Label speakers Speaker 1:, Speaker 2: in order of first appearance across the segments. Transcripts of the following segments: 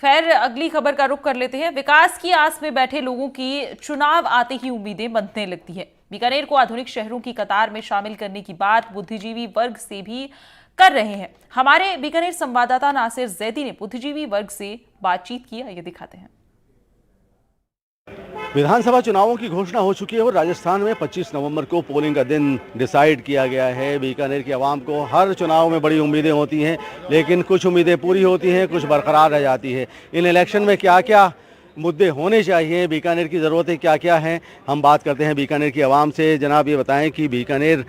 Speaker 1: खैर, अगली खबर का रुख कर लेते हैं। विकास की आस में बैठे लोगों की चुनाव आते ही उम्मीदें बनने लगती है। बीकानेर को आधुनिक शहरों की कतार में शामिल करने की बात बुद्धिजीवी वर्ग से भी कर रहे हैं। हमारे बीकानेर संवाददाता नासिर जैदी ने बुद्धिजीवी वर्ग से बातचीत की, ये दिखाते हैं।
Speaker 2: विधानसभा चुनावों की घोषणा हो चुकी है और राजस्थान में 25 नवंबर को पोलिंग का दिन डिसाइड किया गया है। बीकानेर की आवाम को हर चुनाव में बड़ी उम्मीदें होती हैं, लेकिन कुछ उम्मीदें पूरी होती हैं, कुछ बरकरार रह जाती है। इन इलेक्शन में क्या क्या मुद्दे होने चाहिए, बीकानेर की ज़रूरतें क्या क्या हैं, हम बात करते हैं बीकानेर की आवाम से। जनाब, ये बताएं कि बीकानेर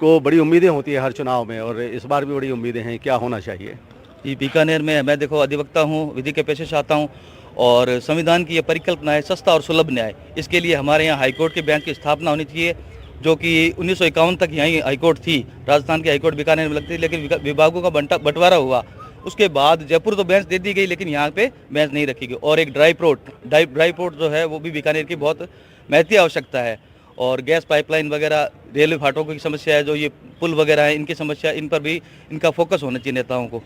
Speaker 2: को बड़ी उम्मीदें होती है हर चुनाव में, और इस बार भी बड़ी उम्मीदें हैं, क्या होना चाहिए?
Speaker 3: बीकानेर में मैं देखो अधिवक्ता हूँ, विधि के पेशे से आता हूँ, और संविधान की ये परिकल्पना है सस्ता और सुलभ न्याय। इसके लिए हमारे यहाँ हाईकोर्ट के बेंच की स्थापना होनी चाहिए, जो कि 1951 तक यहीं हाईकोर्ट थी। राजस्थान की हाईकोर्ट बीकानेर में लगती थी, लेकिन विभागों का बंटवारा हुआ। उसके बाद जयपुर तो बेंच दे दी गई, लेकिन यहाँ पे बेंच नहीं रखी गई। और एक ड्राई पोर्ट जो है वो भी बीकानेर की बहुत महती आवश्यकता है। और गैस पाइपलाइन वगैरह, रेलवे फाटकों की समस्या है, जो ये पुल वगैरह है, इनकी समस्या, इन पर भी इनका फोकस होना चाहिए नेताओं को।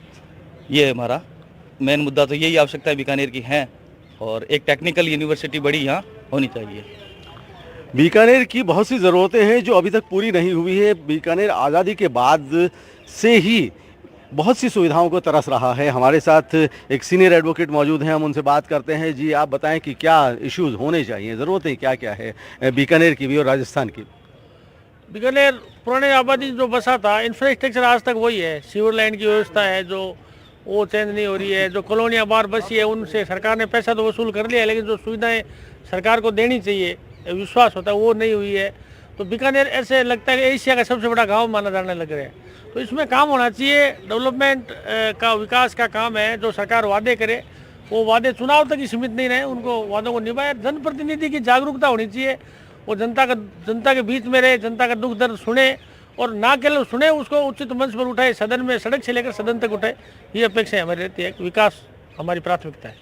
Speaker 3: ये हमारा मेन मुद्दा तो यही आवश्यकता बीकानेर की है। और एक टेक्निकल यूनिवर्सिटी बड़ी यहाँ होनी चाहिए।
Speaker 2: बीकानेर की बहुत सी ज़रूरतें हैं जो अभी तक पूरी नहीं हुई है। बीकानेर आज़ादी के बाद से ही बहुत सी सुविधाओं को तरस रहा है। हमारे साथ एक सीनियर एडवोकेट मौजूद हैं, हम उनसे बात करते हैं। जी, आप बताएं कि क्या इश्यूज़ होने चाहिए, ज़रूरतें क्या क्या है बीकानेर की भी और राजस्थान की?
Speaker 4: बीकानेर पुराने आबादी जो बसा था, इंफ्रास्ट्रक्चर आज तक वही है। सीवर लाइन की व्यवस्था है जो वो चेंज नहीं हो रही है। जो कॉलोनियाँ बाहर बसी है उनसे सरकार ने पैसा तो वसूल कर लिया है, लेकिन जो सुविधाएं सरकार को देनी चाहिए, विश्वास होता है, वो नहीं हुई है। तो बीकानेर ऐसे लगता है कि एशिया का सबसे बड़ा गांव माना जाने लग रहा है। तो इसमें काम होना चाहिए। डेवलपमेंट का, विकास का काम है। जो सरकार वादे करे वो वादे चुनाव तक ही सीमित नहीं रहे, उनको वादों को निभाए। जनप्रतिनिधि की जागरूकता होनी चाहिए, वो जनता के बीच में रहे, जनता का दुख दर्द सुने, और ना केवल सुने, उसको उचित मंच पर उठाए, सदन में, सड़क से लेकर सदन तक उठाए। ये अपेक्षा हमारी रहती है। विकास हमारी प्राथमिकता है।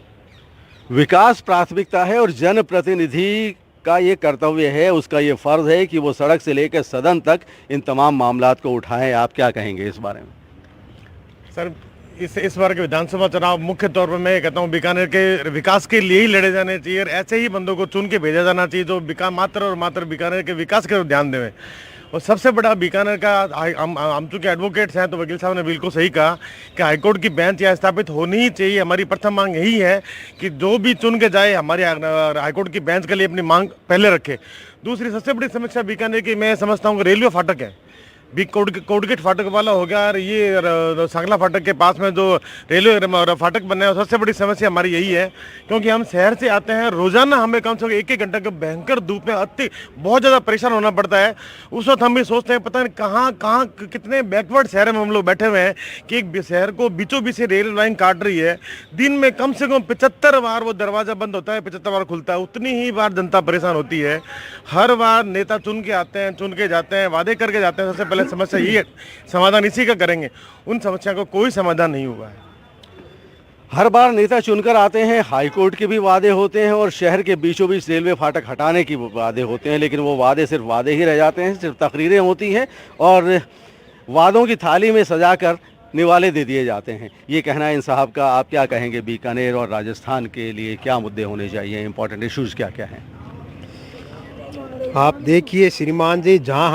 Speaker 2: विकास प्राथमिकता है और जनप्रतिनिधि का ये कर्तव्य है, उसका ये फ़र्ज़ है कि वो सड़क से लेकर सदन तक इन तमाम मामलात को उठाएं। आप क्या कहेंगे इस बारे में?
Speaker 5: सर, इस बार के विधानसभा चुनाव मुख्य तौर पर मैं कहता हूँ बीकानेर के विकास के लिए ही लड़े जाने चाहिए, और ऐसे ही बंदों को चुन के भेजा जाना चाहिए जो मात्र और मात्र बीकानेर के विकास के ध्यान देवें। और सबसे बड़ा बीकानेर का, हम चूँकि एडवोकेट्स हैं, तो वकील साहब ने बिल्कुल सही कहा कि हाईकोर्ट की बेंच यहाँ स्थापित होनी ही चाहिए। हमारी प्रथम मांग यही है कि जो भी चुन के जाए हमारे हाईकोर्ट की बेंच के लिए अपनी मांग पहले रखे। दूसरी सबसे बड़ी समस्या बीकानेर की मैं समझता हूँ कि रेलवे फाटक है। कोटगेट फाटक वाला हो गया, और ये सांगला फाटक के पास में जो रेलवे फाटक बनना है, सबसे बड़ी समस्या हमारी यही है। क्योंकि हम शहर से आते हैं, रोजाना हमें कम से कम 1-1 घंटा के भयंकर धूप में बहुत ज़्यादा परेशान होना पड़ता है। उस वक्त हम भी सोचते हैं पता नहीं कहाँ कितने बैकवर्ड शहर में हम लोग बैठे हुए हैं कि एक शहर को बीचों बीच से रेल लाइन काट रही है। दिन में कम से कम 75 बार वो दरवाज़ा बंद होता है, 75 बार खुलता है। उतनी ही बार जनता परेशान होती है। हर बार नेता चुन के आते हैं, चुन के जाते हैं, वादे करके जाते हैं। सबसे समस्या यही है, समाधान इसी का करेंगे। उन समस्या को कोई समाधान नहीं हुआ है।
Speaker 2: हर बार नेता चुनकर आते हैं, हाईकोर्ट के भी वादे होते हैं और शहर के बीचों बीच रेलवे फाटक हटाने की वादे होते हैं, लेकिन वो वादे सिर्फ वादे ही रह जाते हैं, सिर्फ तकरीरें होती हैं और वादों की थाली में सजाकर निवाले दे दिए जाते हैं। ये कहना है इन साहब का। आप क्या कहेंगे, बीकानेर और राजस्थान के लिए क्या मुद्दे होने चाहिए, इंपॉर्टेंट इश्यूज क्या क्या हैं?
Speaker 6: आप देखिए श्रीमान जी, जहां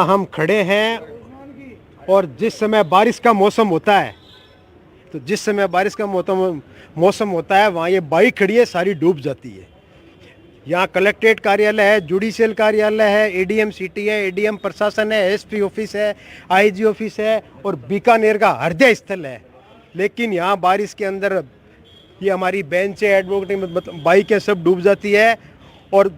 Speaker 6: हम खड़े हैं और जिस समय बारिश का मौसम होता है, तो जिस समय बारिश का मौसम होता है, वहाँ ये बाइक खड़ी है, सारी डूब जाती है। यहाँ कलेक्ट्रेट कार्यालय है, जुडिशियल कार्यालय है, एडीएम सिटी है, एडीएम प्रशासन है, एसपी ऑफिस है, आईजी ऑफिस है और बीकानेर का हृदय स्थल है। लेकिन यहाँ बारिश के अंदर ये हमारी बेंच है, एडवोकेट बाइकें सब डूब जाती है और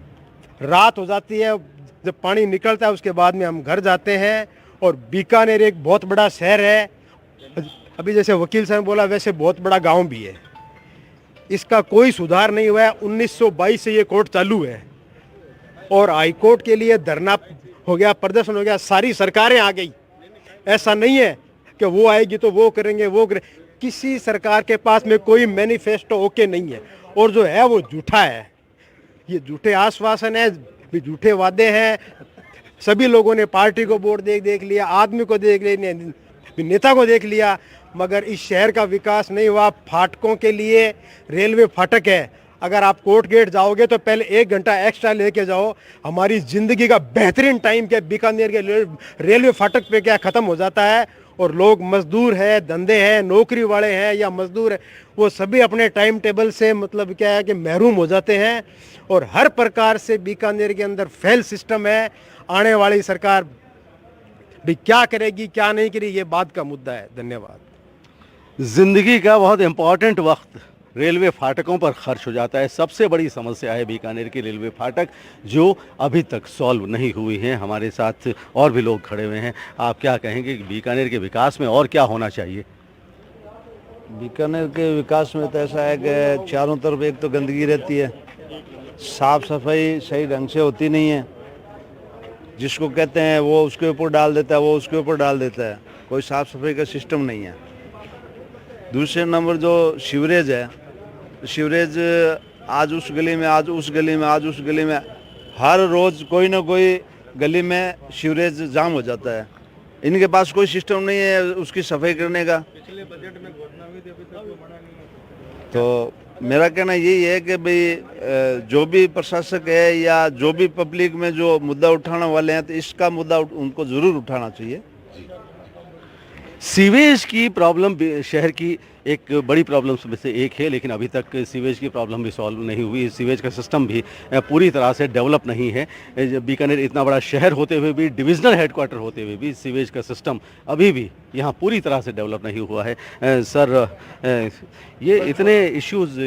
Speaker 6: रात हो जाती है। जब पानी निकलता है उसके बाद में हम घर जाते हैं। और बीकानेर एक बहुत बड़ा शहर है, अभी जैसे वकील साहब बोला वैसे बहुत बड़ा गांव भी है। इसका कोई सुधार नहीं हुआ है। 1922 से ये कोर्ट चालू है और हाई कोर्ट के लिए धरना हो गया, प्रदर्शन हो गया, सारी सरकारें आ गई। ऐसा नहीं है कि वो आएगी तो वो करेंगे, किसी सरकार के पास में कोई मैनिफेस्टो ओके नहीं है, और जो है वो झूठा है। ये झूठे आश्वासन है, झूठे वादे हैं। सभी लोगों ने पार्टी को वोट देख लिया, आदमी को देख लिया, नेता को देख लिया। मगर इस शहर का विकास नहीं हुआ। फाटकों के लिए रेलवे फाटक है, अगर आप कोर्ट गेट जाओगे तो पहले 1 घंटा एक्स्ट्रा लेके जाओ। हमारी ज़िंदगी का बेहतरीन टाइम क्या बीकानेर के रेलवे फाटक पे क्या ख़त्म हो जाता है, और लोग मजदूर है, धंधे हैं, नौकरी वाले हैं या मजदूर है, वो सभी अपने टाइम टेबल से मतलब क्या है कि महरूम हो जाते हैं। और हर प्रकार से बीकानेर के अंदर फेल सिस्टम है। आने वाली सरकार भी क्या करेगी क्या नहीं करेगी, ये बात का मुद्दा है। धन्यवाद।
Speaker 2: ज़िंदगी का बहुत इम्पॉर्टेंट वक्त रेलवे फाटकों पर खर्च हो जाता है। सबसे बड़ी समस्या है बीकानेर की रेलवे फाटक, जो अभी तक सॉल्व नहीं हुई है। हमारे साथ और भी लोग खड़े हुए हैं। आप क्या कहेंगे कि बीकानेर के विकास में और क्या होना चाहिए?
Speaker 7: बीकानेर के विकास में तो ऐसा है कि चारों तरफ एक तो गंदगी रहती है, साफ सफाई सही ढंग से होती नहीं है। जिसको कहते हैं वो उसके ऊपर डाल देता है, वो उसके ऊपर डाल देता है, कोई साफ सफाई का सिस्टम नहीं है। दूसरे नंबर जो सीवरेज है, सीवरेज आज उस गली में, आज उस गली में, आज उस गली में, हर रोज़ कोई ना कोई गली में सीवरेज जाम हो जाता है। इनके पास कोई सिस्टम नहीं है उसकी सफाई करने का। पिछले बजट में घोषणा हुई थी, अभी तक वो बना नहीं है। तो मेरा कहना यही है कि भाई जो भी प्रशासक है या जो भी पब्लिक में जो मुद्दा उठाने वाले हैं, तो इसका मुद्दा उनको ज़रूर उठाना चाहिए।
Speaker 2: सीवेज की प्रॉब्लम शहर की एक बड़ी प्रॉब्लम्स में से एक है, लेकिन अभी तक सीवेज की प्रॉब्लम भी सॉल्व नहीं हुई। सीवेज का सिस्टम भी पूरी तरह से डेवलप नहीं है। बीकानेर इतना बड़ा शहर होते हुए भी, डिविजनल हेडक्वार्टर होते हुए भी, सीवेज का सिस्टम अभी भी यहाँ पूरी तरह से डेवलप नहीं हुआ है। सर, ये इतने इश्यूज़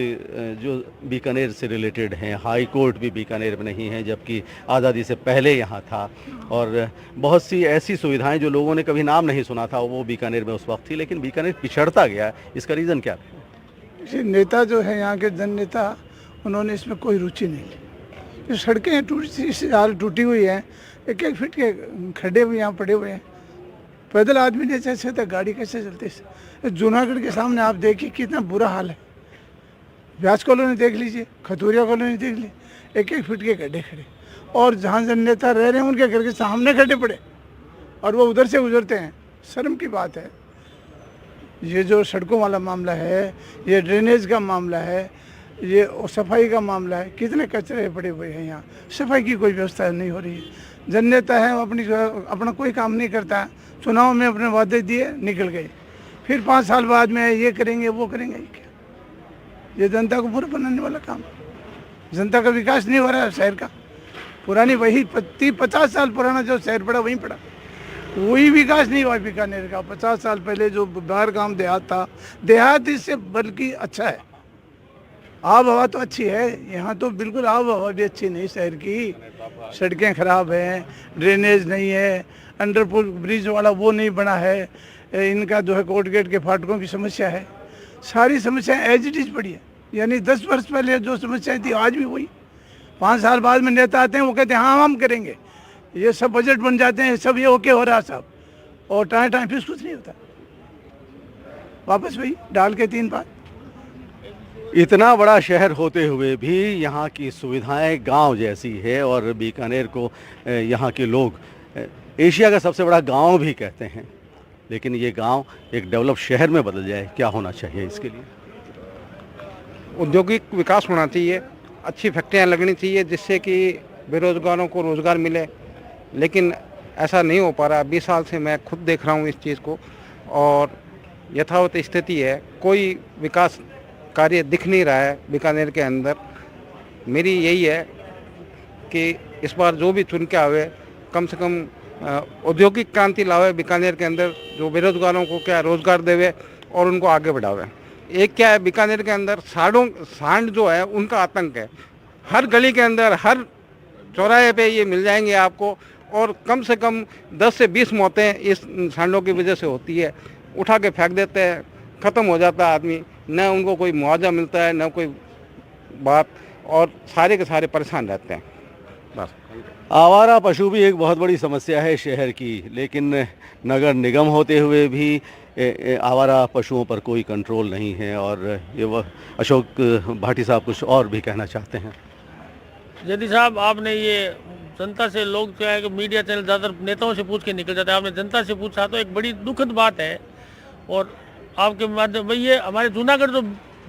Speaker 2: जो बीकानेर से रिलेटेड हैं, हाई कोर्ट भी बीकानेर में नहीं है, जबकि आज़ादी से पहले यहाँ था, और बहुत सी ऐसी सुविधाएं जो लोगों ने कभी नाम नहीं सुना था वो बीकानेर में उस वक्त थी, लेकिन बीकानेर पिछड़ता गया। इसका रीज़न क्या है?
Speaker 8: नेता जो है यहाँ के जन नेता, उन्होंने इसमें कोई रुचि नहीं ली। ये सड़कें टूटी हुई हैं, 1-1 फीट के खड्डे भी यहाँ पड़े हुए हैं। पैदल आदमी नहीं चल सकता, गाड़ी कैसे चलती है? जूनागढ़ के सामने आप देखिए कितना बुरा हाल है। व्यास कॉलोनी देख लीजिए, खतूरिया कॉलोनी देख लीजिए, 1-1 फीट के गड्ढे खड़े, और जहाँ जन नेता रह रहे हैं उनके घर के सामने गड्ढे पड़े और वो उधर से गुजरते हैं। शर्म की बात है। ये जो सड़कों वाला मामला है, ये ड्रेनेज का मामला है, ये सफाई का मामला है, कितने कचरे पड़े हुए हैं यहाँ, सफाई की कोई व्यवस्था नहीं हो रही है। जन नेता है अपना कोई काम नहीं करता। चुनाव में अपने वादे दिए, निकल गए, फिर 5 साल बाद में ये करेंगे वो करेंगे। क्या ये जनता को पूरा बनाने वाला काम? जनता का विकास नहीं हो रहा है शहर का। पुरानी वही 30-50 साल पुराना जो शहर पड़ा वहीं पड़ा, वही विकास नहीं हुआ बीकानेर का। 50 साल पहले जो बाहर गांव देहात था, देहात इससे बल्कि अच्छा है। आब हवा तो अच्छी है, यहाँ तो बिल्कुल आब हवा भी अच्छी नहीं शहर की। सड़कें खराब हैं, ड्रेनेज नहीं है, अंडरपुल ब्रिज वाला वो नहीं बना है, इनका जो है कोर्ट गेट के फाटकों की समस्या है। सारी समस्याएं एज इट इज पड़ी है। यानी 10 वर्ष पहले जो समस्याएं थी आज भी वही। 5 साल बाद में नेता आते हैं, वो कहते हैं हाँ हम करेंगे, ये सब बजट बन जाते हैं, सब ये ओके हो रहा साहब, और टाइम फिर कुछ नहीं होता, वापस वही डाल के 3 बार।
Speaker 2: इतना बड़ा शहर होते हुए भी यहाँ की सुविधाएं गांव जैसी है, और बीकानेर को यहाँ के लोग एशिया का सबसे बड़ा गांव भी कहते हैं, लेकिन ये गांव एक डेवलप शहर में बदल जाए। क्या होना चाहिए इसके लिए?
Speaker 9: औद्योगिक विकास होना चाहिए, अच्छी फैक्ट्रियाँ लगनी चाहिए जिससे कि बेरोजगारों को रोज़गार मिले, लेकिन ऐसा नहीं हो पा रहा। 20 साल से मैं खुद देख रहा हूँ इस चीज़ को, और यथावत स्थिति है, कोई विकास कार्य दिख नहीं रहा है बीकानेर के अंदर। मेरी यही है कि इस बार जो भी चुन के आवे, कम से कम औद्योगिक क्रांति लावे बीकानेर के अंदर, जो बेरोजगारों को क्या रोज़गार देवे और उनको आगे बढ़ावे। एक क्या है, बीकानेर के अंदर सांड जो है उनका आतंक है। हर गली के अंदर, हर चौराहे पे ये मिल जाएंगे आपको, और कम से कम 10 से 20 मौतें इस सांडों की वजह से होती है। उठा के फेंक देते हैं, ख़त्म हो जाता है आदमी, न उनको कोई मुआवजा मिलता है न कोई बात, और सारे के सारे परेशान रहते हैं। बस।
Speaker 2: आवारा पशु भी एक बहुत बड़ी समस्या है शहर की, लेकिन नगर निगम होते हुए भी आवारा पशुओं पर कोई कंट्रोल नहीं है, और ये वह अशोक भाटी साहब कुछ और भी कहना चाहते हैं।
Speaker 4: यदि साहब आपने ये जनता से, लोग क्या है कि मीडिया चैनल ज़्यादातर नेताओं से पूछ के निकल जाते हैं, आपने जनता से पूछा तो एक बड़ी दुखद बात है। और आपके माध्यम ये हमारे जूनागढ़ जो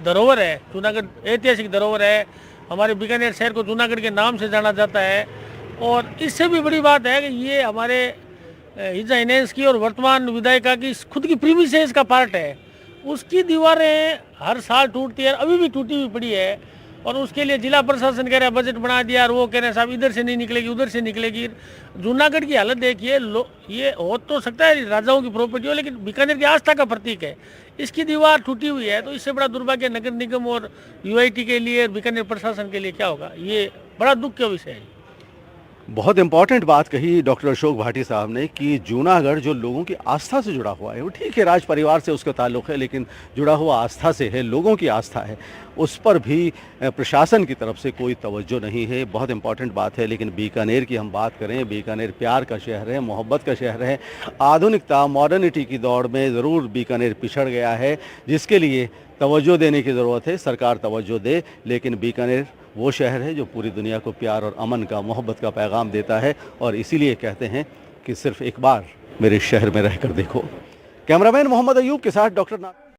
Speaker 4: धरोहर है, जूनागढ़ ऐतिहासिक धरोहर है, हमारे बीकानेर शहर को जूनागढ़ के नाम से जाना जाता है। और इससे भी बड़ी बात है कि ये हमारे हिज हाइनेस की और वर्तमान विधायिका की खुद की प्रीमिसेस का पार्ट है। उसकी दीवारें हर साल टूटती है, अभी भी टूटी हुई पड़ी है। और उसके लिए जिला प्रशासन कह रहा है बजट बना दिया, और वो कह रहे हैं साहब इधर से नहीं निकलेगी उधर से निकलेगी। जूनागढ़ की हालत देखिए, ये हो तो सकता है राजाओं की प्रॉपर्टी हो, लेकिन बीकानेर की आस्था का प्रतीक है। इसकी दीवार टूटी हुई है, तो इससे बड़ा दुर्भाग्य नगर निगम और यूआईटी के लिए, बीकानेर प्रशासन के लिए क्या होगा। ये बड़ा दुख का विषय है।
Speaker 2: बहुत इंपॉर्टेंट बात कही डॉक्टर अशोक भाटी साहब ने कि जूनागढ़ जो लोगों की आस्था से जुड़ा हुआ है, वो ठीक है राज परिवार से उसका ताल्लुक़ है, लेकिन जुड़ा हुआ आस्था से है, लोगों की आस्था है, उस पर भी प्रशासन की तरफ से कोई तवज्जो नहीं है। बहुत इंपॉर्टेंट बात है। लेकिन बीकानेर की हम बात करें, बीकानेर प्यार का शहर है, मोहब्बत का शहर है। आधुनिकता, मॉडर्निटी की दौड़ में ज़रूर बीकानेर पिछड़ गया है, जिसके लिए तवज्जो देने की ज़रूरत है, सरकार तवज्जो दे। लेकिन बीकानेर वो शहर है जो पूरी दुनिया को प्यार और अमन का, मोहब्बत का पैगाम देता है, और इसीलिए कहते हैं कि सिर्फ एक बार मेरे शहर में रहकर देखो। कैमरामैन मोहम्मद अयूब के साथ डॉक्टर